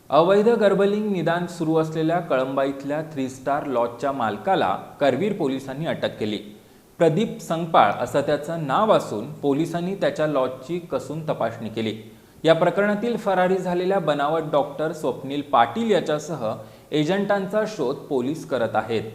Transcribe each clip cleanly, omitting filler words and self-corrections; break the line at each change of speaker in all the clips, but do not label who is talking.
अवैध गर्भलिंग निदान सुरू असलेल्या कळंबा इथल्या 3 स्टार लॉजच्या मालकाला करवीर पोलिसांनी अटक केली। प्रदीप संगपाळ असं त्याचं नाव असून पोलिसांनी त्याच्या लॉजची कसून तपासणी केली। या प्रकरणातील फरारी झालेल्या बनावट डॉक्टर स्वप्नील पाटील याच्यासह एजंटांचा शोध पोलीस करत आहेत।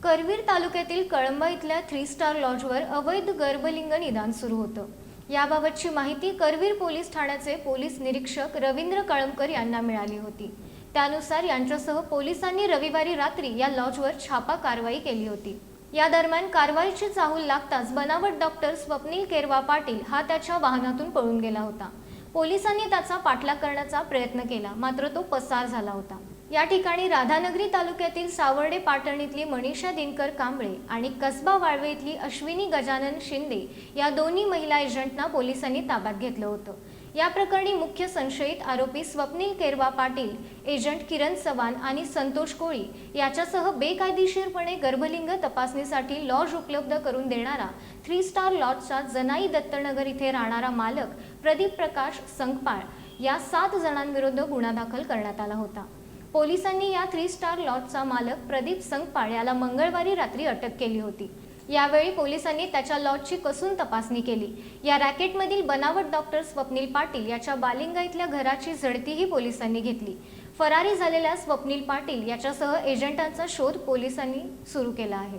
करवीर तालुक्यातील कळंबा इथल्या 3 स्टार लॉजवर अवैध गर्भलिंग निदान सुरू होतं। याबाबतची माहिती करवीर पोलीस ठाण्याचे पोलीस निरीक्षक रवींद्र कळमकर यांना मिळाली होती। त्यानुसार यांच्यासह पोलिसांनी रविवारी रात्री या लॉजवर छापा कारवाई केली होती। या दरम्यान कारवाईची चाहूल लागताच बनावट डॉक्टर स्वप्नील केरवा पाटील हा त्याच्या वाहनातून पळून गेला होता। पोलिसांनी त्याचा पाठलाग करण्याचा प्रयत्न केला, मात्र तो पसार झाला होता। या ठिकाणी राधानगरी तालुक्यातील सावर्डे पाटण इथली मनीषा दिनकर कांबळे आणि कसबा वाळवे इथली अश्विनी गजानन शिंदे या दोन्ही महिला एजंटना पोलिसांनी ताब्यात घेतलं होतं। या प्रकरणी मुख्य संशयित आरोपी स्वप्नील केरवा पाटील, एजंट किरण चव्हाण आणि संतोष कोळी याच्यासह बेकायदेशीरपणे गर्भलिंग तपासणीसाठी लॉज उपलब्ध करून देणारा 3 स्टार लॉजचा जनाई दत्तनगर इथे राहणारा मालक प्रदीप प्रकाश संगपाळ या 7 जणांविरुद्ध गुन्हा दाखल करण्यात आला होता। पोलिसांनी या 3 स्टार लॉजचा मालक प्रदीप संगपाळ याला मंगळवारी रात्री अटक केली होती। यावेळी पोलिसांनी त्याच्या लॉजची कसून तपासणी केली। या रॅकेटमधील बनावट डॉक्टर स्वप्नील पाटील याच्या बालिंगा इथल्या घराची झडतीही पोलिसांनी घेतली। फरारी झालेल्या स्वप्नील पाटील याच्यासह एजंटांचा शोध पोलिसांनी सुरू केला आहे।